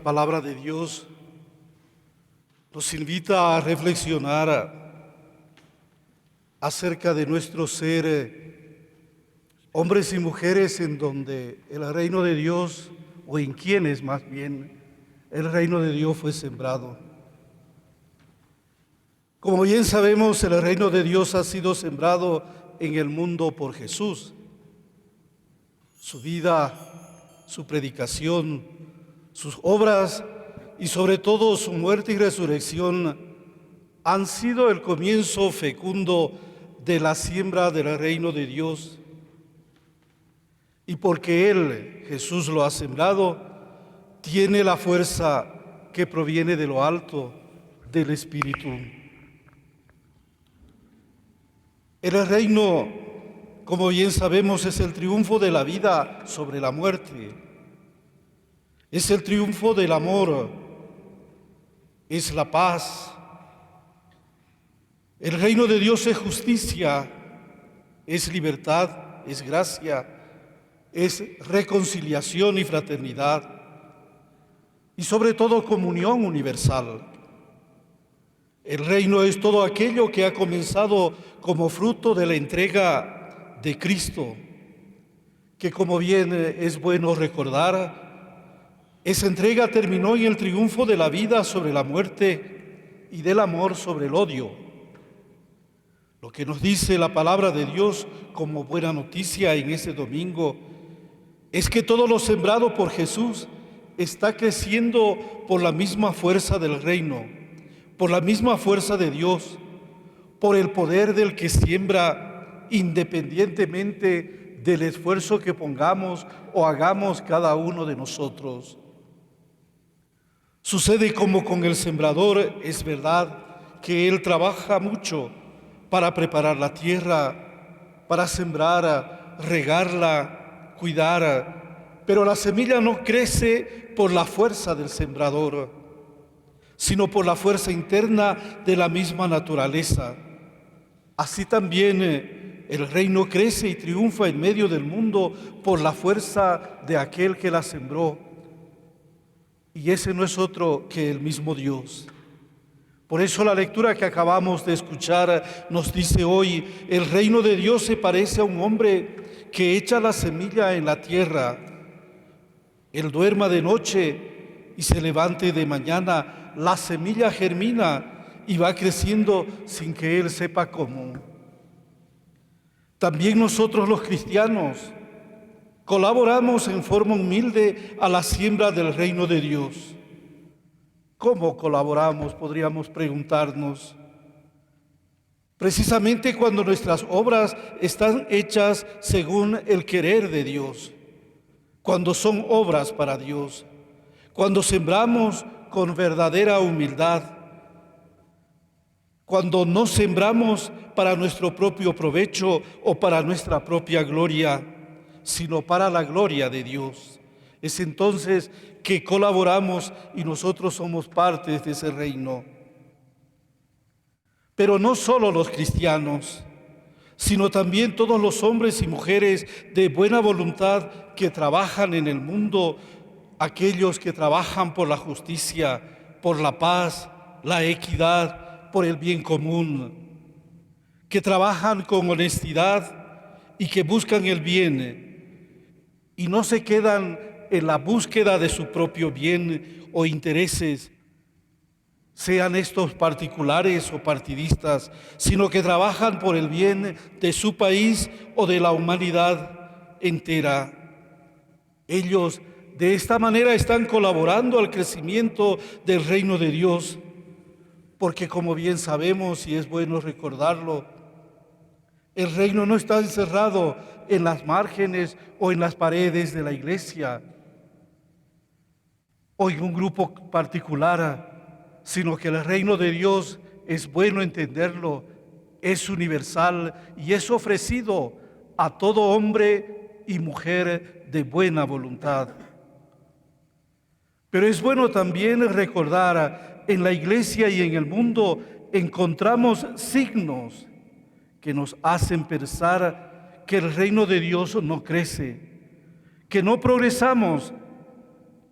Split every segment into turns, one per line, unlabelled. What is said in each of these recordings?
palabra de Dios nos invita a reflexionar acerca de nuestro ser, hombres y mujeres en donde el reino de Dios, o en quienes más bien, el reino de Dios fue sembrado. Como bien sabemos, el reino de Dios ha sido sembrado en el mundo por Jesús. Su vida, su predicación, sus obras y sobre todo su muerte y resurrección han sido el comienzo fecundo de la siembra del reino de Dios. Y porque Él, Jesús, lo ha sembrado, tiene la fuerza que proviene de lo alto, del Espíritu. El reino, como bien sabemos, es el triunfo de la vida sobre la muerte. Es el triunfo del amor. Es la paz. El reino de Dios es justicia, es libertad, es gracia, es reconciliación y fraternidad. Y sobre todo comunión universal. El reino es todo aquello que ha comenzado como fruto de la entrega de Cristo, que como bien es bueno recordar, esa entrega terminó en el triunfo de la vida sobre la muerte y del amor sobre el odio. Lo que nos dice la palabra de Dios como buena noticia en ese domingo es que todo lo sembrado por Jesús está creciendo por la misma fuerza del reino, por la misma fuerza de Dios, por el poder del que siembra, independientemente del esfuerzo que pongamos o hagamos cada uno de nosotros. Sucede como con el sembrador, es verdad que él trabaja mucho para preparar la tierra, para sembrar, regarla, cuidar, pero la semilla no crece por la fuerza del sembrador, sino por la fuerza interna de la misma naturaleza. Así también el reino crece y triunfa en medio del mundo por la fuerza de aquel que la sembró. Y ese no es otro que el mismo Dios. Por eso la lectura que acabamos de escuchar nos dice hoy: el reino de Dios se parece a un hombre que echa la semilla en la tierra. Él duerma de noche y se levante de mañana. La semilla germina y va creciendo sin que él sepa cómo. También nosotros los cristianos colaboramos en forma humilde a la siembra del reino de Dios. ¿Cómo colaboramos? Podríamos preguntarnos. Precisamente cuando nuestras obras están hechas según el querer de Dios, cuando son obras para Dios, cuando sembramos con verdadera humildad, cuando no sembramos para nuestro propio provecho o para nuestra propia gloria, sino para la gloria de Dios. Es entonces que colaboramos y nosotros somos parte de ese reino. Pero no solo los cristianos, sino también todos los hombres y mujeres de buena voluntad que trabajan en el mundo, aquellos que trabajan por la justicia, por la paz, la equidad, por el bien común, que trabajan con honestidad y que buscan el bien y no se quedan en la búsqueda de su propio bien o intereses, sean estos particulares o partidistas, sino que trabajan por el bien de su país o de la humanidad entera. Ellos de esta manera están colaborando al crecimiento del reino de Dios, porque como bien sabemos y es bueno recordarlo, el reino no está encerrado en las márgenes o en las paredes de la iglesia o en un grupo particular, sino que el reino de Dios, es bueno entenderlo, es universal y es ofrecido a todo hombre y mujer de buena voluntad. Pero es bueno también recordar, en la iglesia y en el mundo encontramos signos que nos hacen pensar que el reino de Dios no crece, que no progresamos,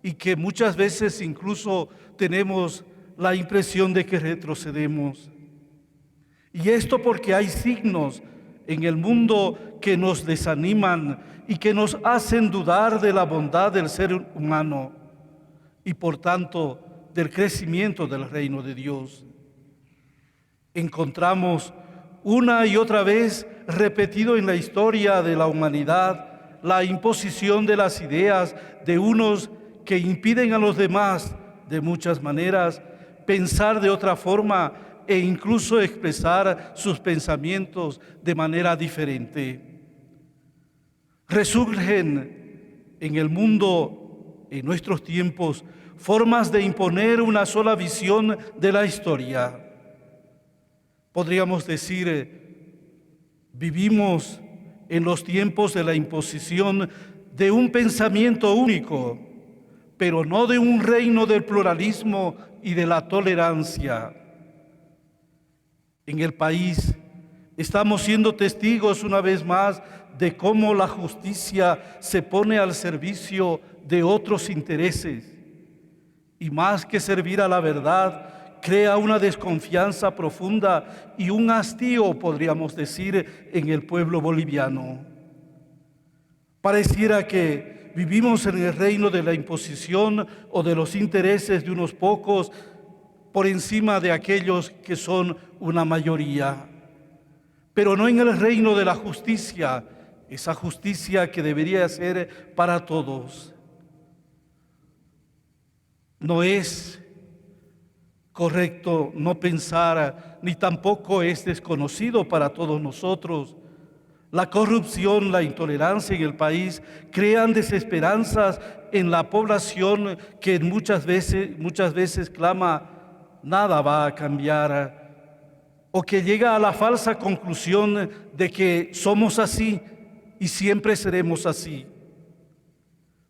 y que muchas veces incluso tenemos la impresión de que retrocedemos. Y esto porque hay signos en el mundo que nos desaniman y que nos hacen dudar de la bondad del ser humano y por tanto del crecimiento del reino de Dios. Encontramos una y otra vez repetido en la historia de la humanidad la imposición de las ideas de unos que impiden a los demás de muchas maneras pensar de otra forma e incluso expresar sus pensamientos de manera diferente. Resurgen en el mundo, en nuestros tiempos, formas de imponer una sola visión de la historia. Podríamos decir, vivimos en los tiempos de la imposición de un pensamiento único, pero no de un reino del pluralismo y de la tolerancia. En el país estamos siendo testigos una vez más de cómo la justicia se pone al servicio de otros intereses y más que servir a la verdad, crea una desconfianza profunda y un hastío, podríamos decir, en el pueblo boliviano. Pareciera que vivimos en el reino de la imposición o de los intereses de unos pocos por encima de aquellos que son una mayoría, pero no en el reino de la justicia, esa justicia que debería ser para todos. No es correcto no pensar, ni tampoco es desconocido para todos nosotros. La corrupción, la intolerancia en el país crean desesperanzas en la población que muchas veces clama, nada va a cambiar, o que llega a la falsa conclusión de que somos así y siempre seremos así.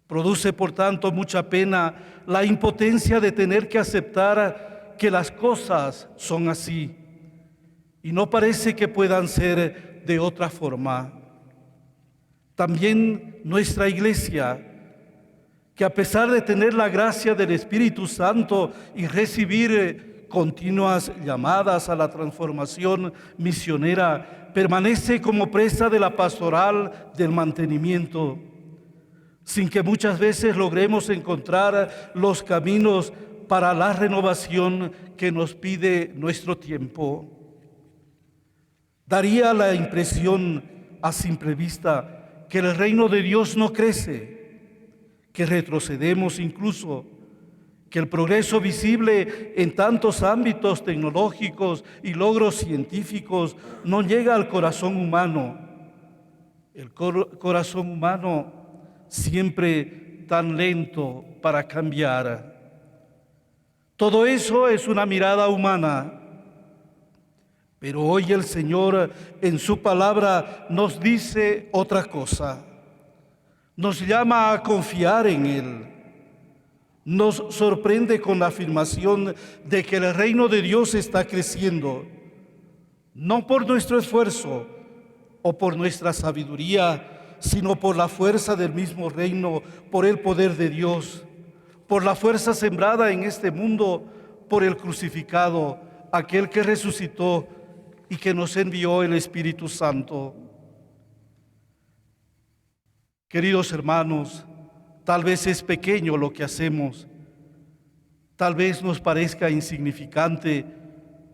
Produce, por tanto, mucha pena la impotencia de tener que aceptar que las cosas son así y no parece que puedan ser de otra forma. También nuestra iglesia, que a pesar de tener la gracia del Espíritu Santo y recibir continuas llamadas a la transformación misionera, permanece como presa de la pastoral del mantenimiento, sin que muchas veces logremos encontrar los caminos para la renovación que nos pide nuestro tiempo. Daría la impresión a simple vista que el reino de Dios no crece, que retrocedemos incluso, que el progreso visible en tantos ámbitos tecnológicos y logros científicos no llega al corazón humano. El corazón humano siempre tan lento para cambiar. Todo eso es una mirada humana, pero hoy el Señor en su palabra nos dice otra cosa. Nos llama a confiar en Él. Nos sorprende con la afirmación de que el reino de Dios está creciendo, no por nuestro esfuerzo o por nuestra sabiduría, sino por la fuerza del mismo reino, por el poder de Dios, por la fuerza sembrada en este mundo por el crucificado, aquel que resucitó y que nos envió el Espíritu Santo. Queridos hermanos, tal vez es pequeño lo que hacemos, tal vez nos parezca insignificante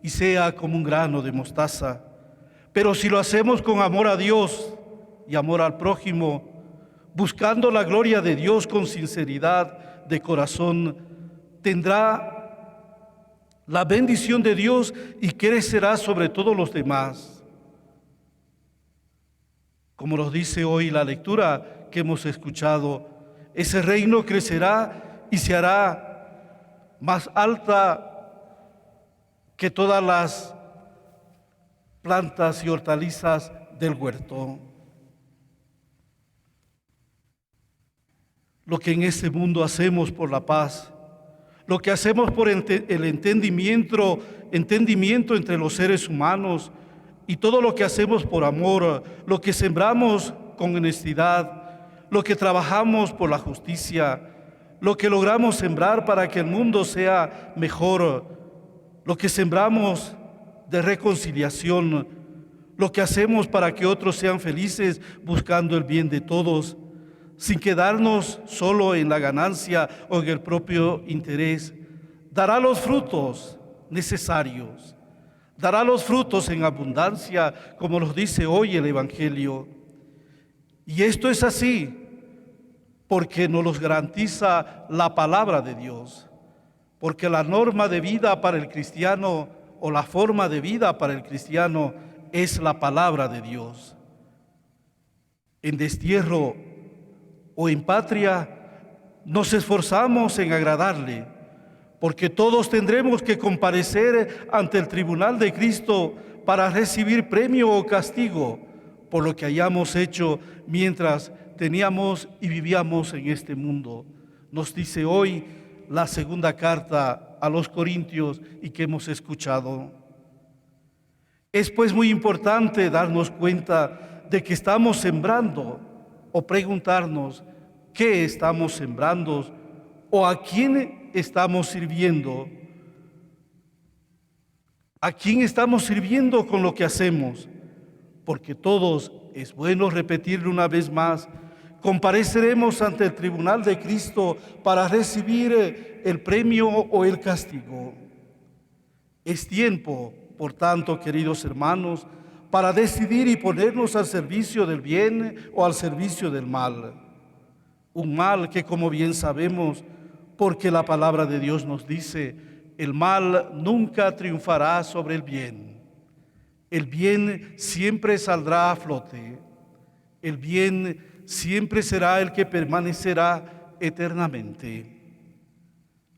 y sea como un grano de mostaza, pero si lo hacemos con amor a Dios y amor al prójimo, buscando la gloria de Dios con sinceridad de corazón, tendrá la bendición de Dios y crecerá sobre todos los demás. Como nos dice hoy la lectura que hemos escuchado, ese reino crecerá y se hará más alta que todas las plantas y hortalizas del huerto. Lo que en este mundo hacemos por la paz, lo que hacemos por el entendimiento entre los seres humanos y todo lo que hacemos por amor, lo que sembramos con honestidad, lo que trabajamos por la justicia, lo que logramos sembrar para que el mundo sea mejor, lo que sembramos de reconciliación, lo que hacemos para que otros sean felices buscando el bien de todos, sin quedarnos solo en la ganancia o en el propio interés, dará los frutos necesarios, dará los frutos en abundancia, como nos dice hoy el Evangelio. Y esto es así porque nos los garantiza la palabra de Dios, porque la norma de vida para el cristiano o la forma de vida para el cristiano es la palabra de Dios. En destierro o en patria nos esforzamos en agradarle, porque todos tendremos que comparecer ante el tribunal de Cristo para recibir premio o castigo por lo que hayamos hecho mientras teníamos y vivíamos en este mundo. Nos dice hoy la segunda carta a los Corintios y que hemos escuchado. Es pues muy importante darnos cuenta de que estamos sembrando o preguntarnos qué estamos sembrando o a quién estamos sirviendo. ¿A quién estamos sirviendo con lo que hacemos? Porque todos, es bueno repetirlo una vez más, compareceremos ante el tribunal de Cristo para recibir el premio o el castigo. Es tiempo, por tanto, queridos hermanos, para decidir y ponernos al servicio del bien o al servicio del mal. Un mal que, como bien sabemos, porque la palabra de Dios nos dice, el mal nunca triunfará sobre el bien. El bien siempre saldrá a flote. El bien siempre será el que permanecerá eternamente.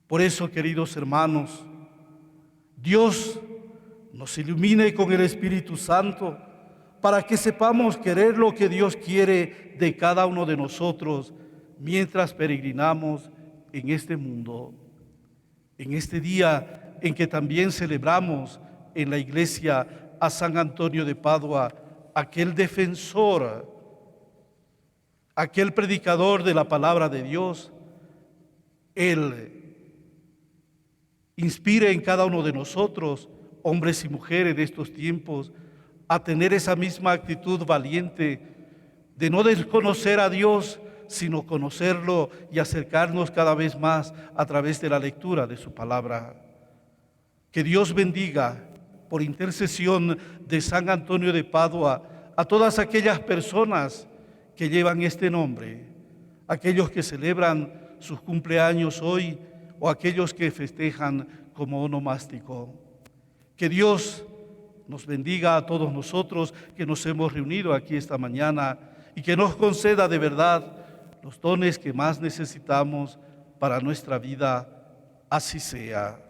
Por eso, queridos hermanos, Dios nos ilumine con el Espíritu Santo para que sepamos querer lo que Dios quiere de cada uno de nosotros mientras peregrinamos en este mundo. En este día en que también celebramos en la iglesia a San Antonio de Padua, aquel defensor, aquel predicador de la palabra de Dios, Él inspire en cada uno de nosotros, hombres y mujeres de estos tiempos, a tener esa misma actitud valiente de no desconocer a Dios, sino conocerlo y acercarnos cada vez más a través de la lectura de su palabra. Que Dios bendiga, por intercesión de San Antonio de Padua, a todas aquellas personas que llevan este nombre, aquellos que celebran sus cumpleaños hoy o aquellos que festejan como onomástico. Que Dios nos bendiga a todos nosotros que nos hemos reunido aquí esta mañana y que nos conceda de verdad los dones que más necesitamos para nuestra vida. Así sea.